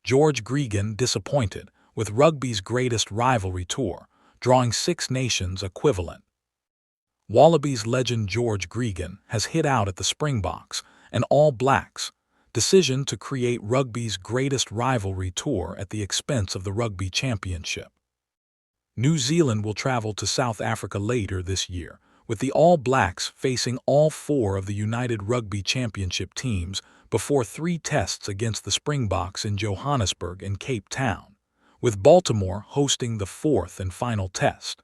George Gregan disappointed with rugby's greatest rivalry tour, drawing Six Nations equivalent. Wallabies legend George Gregan has hit out at the Springboks and All Blacks' decision to create rugby's greatest rivalry tour at the expense of the Rugby Championship. New Zealand will travel to South Africa later this year, with the All Blacks facing all four of the United Rugby Championship teams before 3 tests against the Springboks in Johannesburg and Cape Town, with Baltimore hosting the 4th and final test.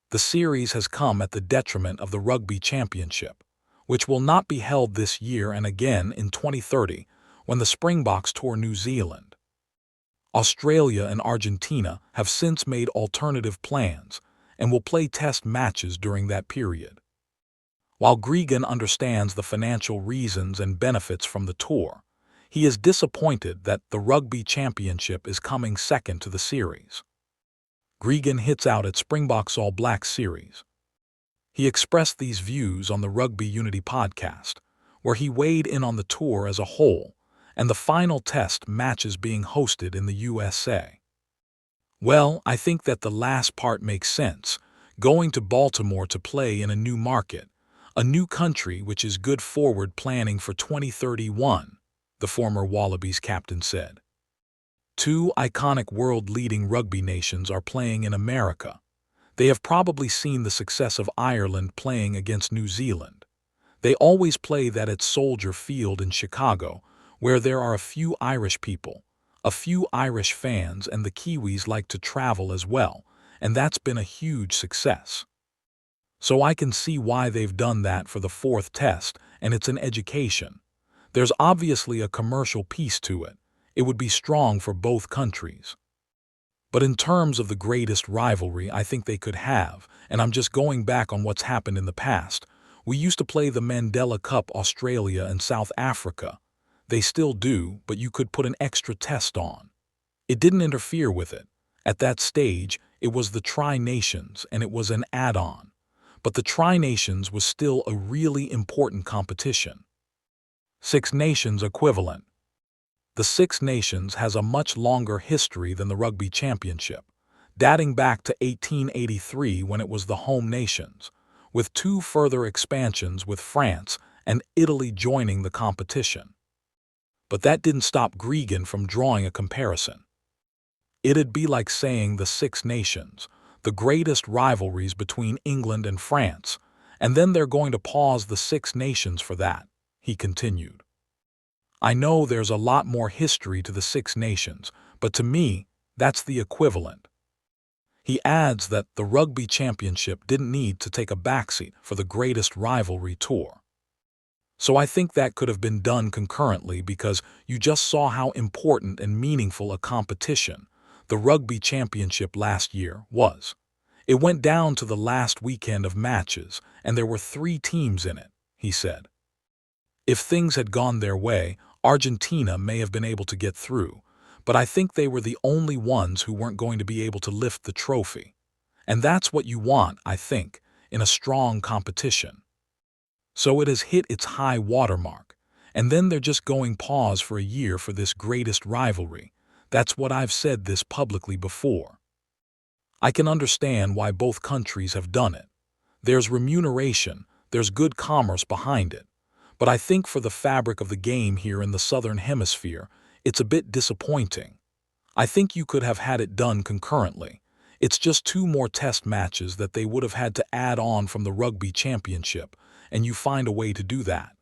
The series has come at the detriment of the Rugby Championship, which will not be held this year and again in 2030 when the Springboks tour New Zealand. Australia and Argentina have since made alternative plans and will play test matches during that period. While Gregan understands the financial reasons and benefits from the tour, he is disappointed that the Rugby Championship is coming second to the series. Gregan hits out at Springboks All Blacks series. He expressed these views on the Rugby Unity podcast, where he weighed in on the tour as a whole and the final test matches being hosted in the USA. Well, I think that the last part makes sense, going to Baltimore to play in a new market, a new country which is good forward planning for 2031, the former Wallabies captain said. 2 iconic world-leading rugby nations are playing in America. They have probably seen the success of Ireland playing against New Zealand. They always play that at Soldier Field in Chicago, where there are a few Irish people, a few Irish fans, and the Kiwis like to travel as well, and that's been a huge success. So I can see why they've done that for the 4th test, and it's an education. There's obviously a commercial piece to it. It would be strong for both countries. But in terms of the greatest rivalry I think they could have, and I'm just going back on what's happened in the past, we used to play the Bledisloe Cup Australia and South Africa. They still do, but you could put an extra test on. It didn't interfere with it. At that stage, it was the Tri-Nations, and it was an add-on. But the Tri-Nations was still a really important competition. Six Nations equivalent. The Six Nations has a much longer history than the Rugby Championship, dating back to 1883 when it was the home nations, with 2 further expansions with France and Italy joining the competition. But that didn't stop Gregan from drawing a comparison. It'd be like saying the Six Nations, the greatest rivalries between England and France, and then they're going to pause the Six Nations for that, he continued. I know there's a lot more history to the Six Nations, but to me, that's the equivalent. He adds that the Rugby Championship didn't need to take a backseat for the greatest rivalry tour. So I think that could have been done concurrently because you just saw how important and meaningful a competition the Rugby Championship last year was. It went down to the last weekend of matches, and there were 3 teams in it, he said. If things had gone their way, Argentina may have been able to get through, but I think they were the only ones who weren't going to be able to lift the trophy. And that's what you want, I think, in a strong competition. So it has hit its high watermark, and then they're just going pause for a year for this greatest rivalry. That's what I've said this publicly before. I can understand why both countries have done it. There's remuneration, there's good commerce behind it. But I think for the fabric of the game here in the Southern Hemisphere, it's a bit disappointing. I think you could have had it done concurrently. It's just 2 more test matches that they would have had to add on from the Rugby Championship, and you find a way to do that.